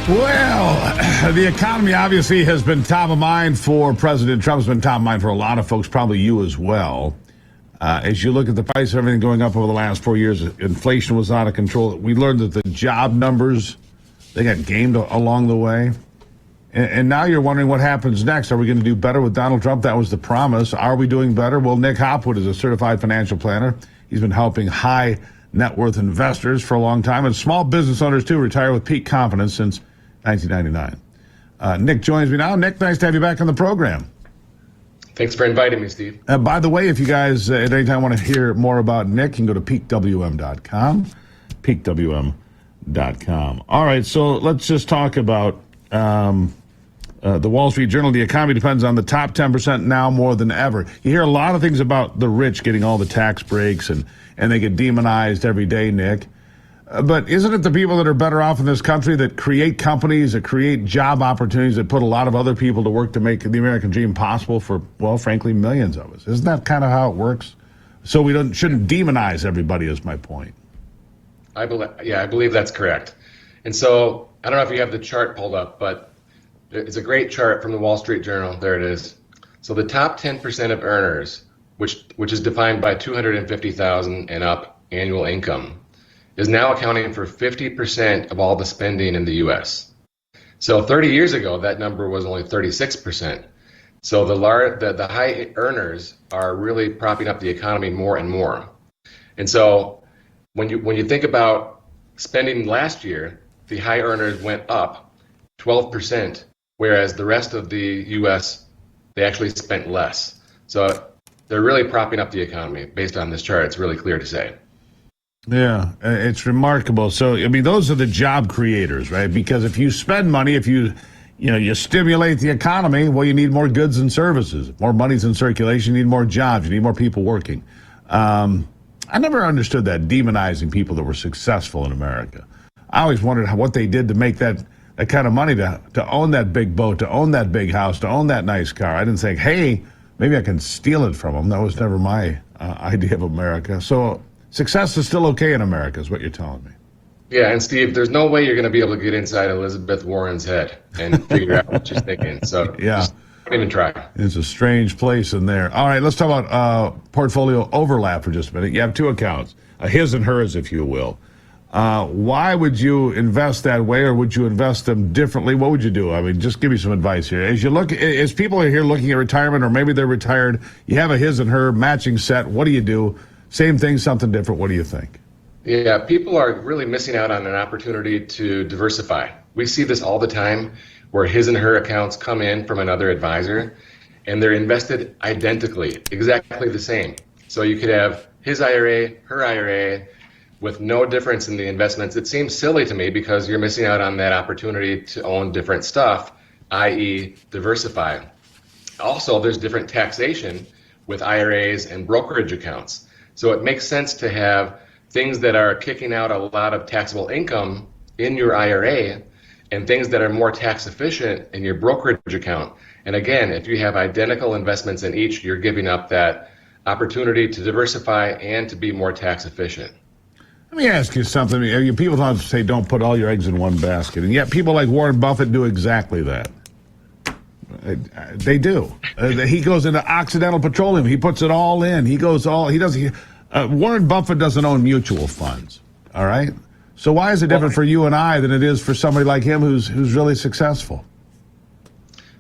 Well, the economy obviously has been top of mind for President Trump. It's been top of mind for a lot of folks, probably you as well. As you look at the price of everything going up over the last 4 years, inflation was out of control. We learned that the job numbers, they got gamed along the way. And now you're wondering what happens next. Are we going to do better with Donald Trump? That was the promise. Are we doing better? Well, Nick Hopwood is a certified financial planner. He's been helping high net worth investors for a long time and small business owners, too, retire with peak confidence since 1999. Nick joins me now. Nick, nice to have you back on the program. Thanks for inviting me, Steve. By the way, if you guys at any time want to hear more about Nick, you can go to peakwm.com, peakwm.com. All right, so let's just talk about the Wall Street Journal. The economy depends on the top 10% now more than ever. You hear a lot of things about the rich getting all the tax breaks, and they get demonized every day, Nick. But isn't it the people that are better off in this country that create companies, that create job opportunities, that put a lot of other people to work to make the American dream possible for, well, frankly, millions of us? Isn't that kind of how it works? So we shouldn't demonize everybody is my point. I believe that's correct. And so I don't know if you have the chart pulled up, but it's a great chart from the Wall Street Journal. There it is. So the top 10% of earners, which is defined by $250,000 and up annual income, is now accounting for 50% of all the spending in the U.S. So 30 years ago, that number was only 36%. So the high earners are really propping up the economy more and more. And so when you think about spending last year, the high earners went up 12%, whereas the rest of the U.S., they actually spent less. So they're really propping up the economy based on this chart. It's really clear to say. Yeah, it's remarkable. So, I mean, those are the job creators, right? Because if you spend money, if you stimulate the economy, well, you need more goods and services. More money's in circulation, you need more jobs, you need more people working. I never understood that, demonizing people that were successful in America. I always wondered what they did to make that kind of money, to own that big boat, to own that big house, to own that nice car. I didn't think, hey, maybe I can steal it from them. That was never my idea of America. So success is still okay in America, is what you're telling me. Yeah, and Steve, there's no way you're going to be able to get inside Elizabeth Warren's head and figure out what she's thinking. So yeah, just don't even try. It's a strange place in there. All right, let's talk about portfolio overlap for just a minute. You have two accounts, a his and hers, if you will. Why would you invest that way, or would you invest them differently? What would you do? I mean, just give me some advice here. As people are here looking at retirement, or maybe they're retired, you have a his and her matching set. What do you do? Same thing, something different. What do you think? Yeah, people are really missing out on an opportunity to diversify. We see this all the time where his and her accounts come in from another advisor and they're invested identically, exactly the same. So you could have his IRA, her IRA, with no difference in the investments. It seems silly to me because you're missing out on that opportunity to own different stuff, i.e. diversify. Also, there's different taxation with IRAs and brokerage accounts. So it makes sense to have things that are kicking out a lot of taxable income in your IRA and things that are more tax efficient in your brokerage account. And again, if you have identical investments in each, you're giving up that opportunity to diversify and to be more tax efficient. Let me ask you something. People don't say don't put all your eggs in one basket, and yet people like Warren Buffett do exactly that. They do. He goes into Occidental Petroleum. He puts it all in. Warren Buffett doesn't own mutual funds. All right. So why is it different for you and I than it is for somebody like him who's really successful?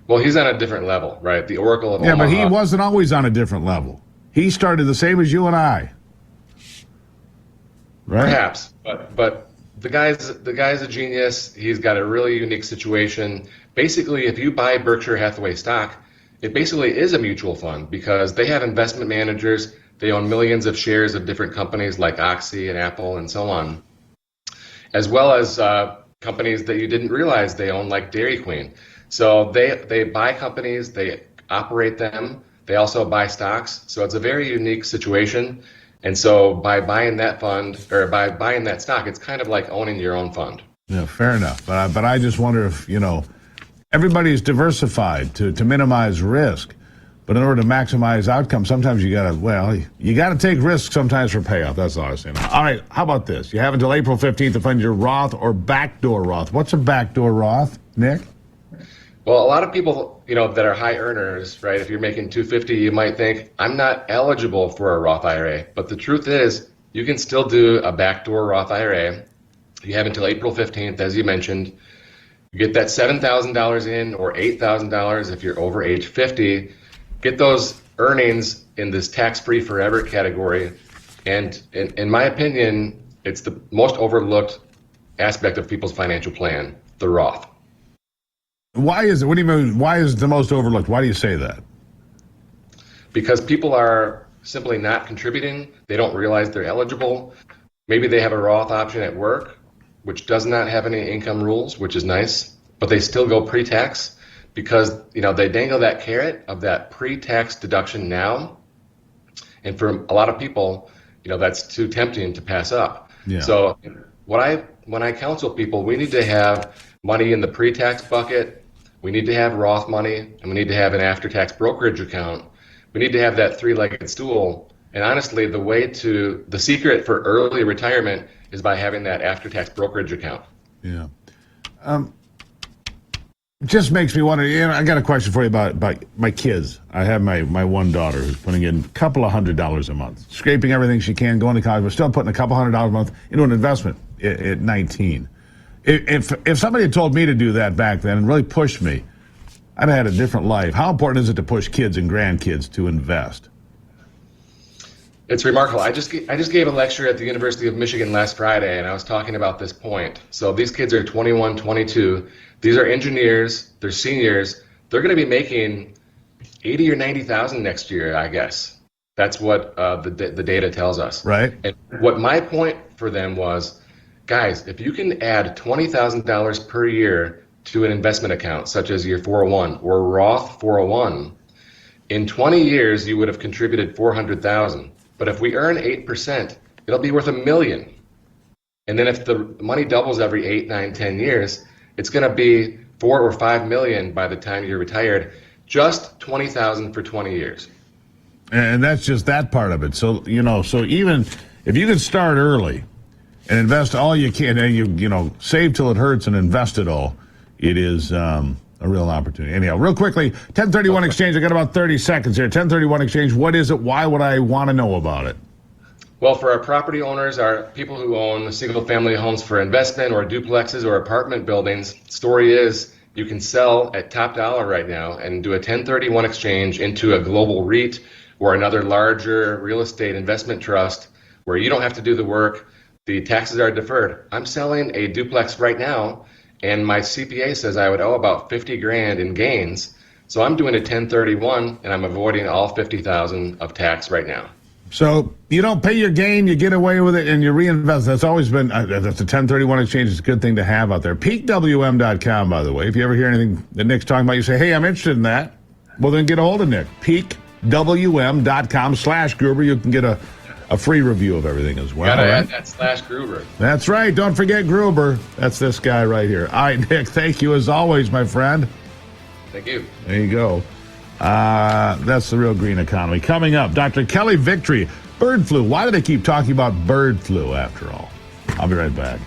Well, he's on a different level, right? The Oracle of Omaha. But he wasn't always on a different level. He started the same as you and I. Right? Perhaps, but the guy's a genius. He's got a really unique situation. Basically, if you buy Berkshire Hathaway stock, it basically is a mutual fund because they have investment managers. They own millions of shares of different companies like Oxy and Apple and so on, as well as companies that you didn't realize they own, like Dairy Queen. So they buy companies, they operate them, they also buy stocks. So it's a very unique situation. And so by buying that fund, or by buying that stock, it's kind of like owning your own fund. Yeah, fair enough. But I just wonder if, everybody's diversified to minimize risk. But in order to maximize outcome, sometimes you got to take risks sometimes for payoff. That's all I was saying. All right, how about this? You have until April 15th to fund your Roth or backdoor Roth. What's a backdoor Roth, Nick? Well, a lot of people, that are high earners, right? If you're making 250, you might think, I'm not eligible for a Roth IRA. But the truth is, you can still do a backdoor Roth IRA. You have until April 15th, as you mentioned. You get that $7,000 in or $8,000 if you're over age 50. Get those earnings in this tax-free forever category. And in my opinion, it's the most overlooked aspect of people's financial plan, the Roth. Why is it? What do you mean? Why is it the most overlooked? Why do you say that? Because people are simply not contributing. They don't realize they're eligible. Maybe they have a Roth option at work, which does not have any income rules, which is nice, but they still go pre-tax because, they dangle that carrot of that pre-tax deduction now. And for a lot of people, that's too tempting to pass up. Yeah. So when I counsel people, we need to have money in the pre-tax bucket. We need to have Roth money, and we need to have an after-tax brokerage account. We need to have that three-legged stool. And honestly, the secret for early retirement is by having that after-tax brokerage account. Yeah. Just makes me wonder, I got a question for you about my kids. I have my one daughter who's putting in a couple of $100 a month, scraping everything she can, going to college, but still putting a couple $100 a month into an investment at 19. If somebody had told me to do that back then and really pushed me, I'd have had a different life. How important is it to push kids and grandkids to invest? It's remarkable. I just gave a lecture at the University of Michigan last Friday, and I was talking about this point. So these kids are 21, 22. These are engineers. They're seniors. They're going to be making 80 or 90,000 next year, I guess. That's what the data tells us. Right. And what my point for them was, guys, if you can add $20,000 per year to an investment account, such as your 401 or Roth 401, in 20 years you would have contributed $400,000. But if we earn 8%, it'll be worth $1 million. And then if the money doubles every 8, 9, 10 years, it's going to be $4 or $5 million by the time you're retired. Just $20,000 for 20 years. And that's just that part of it. So so even if you can start early and invest all you can, and you save till it hurts and invest it all, it is a real opportunity. Anyhow, real quickly, 1031 Exchange. I got about 30 seconds here. 1031 Exchange. What is it? Why would I want to know about it? Well, for our property owners, our people who own single-family homes for investment or duplexes or apartment buildings, story is you can sell at top dollar right now and do a 1031 exchange into a global REIT or another larger real estate investment trust where you don't have to do the work. The taxes are deferred. I'm selling a duplex right now, and my CPA says I would owe about $50,000 in gains. So I'm doing a 1031, and I'm avoiding all $50,000 of tax right now. So you don't pay your gain, you get away with it, and you reinvest. That's always been, that's a 1031 exchange. It's a good thing to have out there. PeakWM.com, by the way. If you ever hear anything that Nick's talking about, you say, hey, I'm interested in that. Well, then get a hold of Nick. PeakWM.com/Gruber. You can get a free review of everything as well. Gotta add that /Gruber. That's right. Don't forget Gruber. That's this guy right here. All right, Nick, thank you as always, my friend. Thank you. There you go. That's the real green economy. Coming up, Dr. Kelly Victory. Bird flu. Why do they keep talking about bird flu after all? I'll be right back.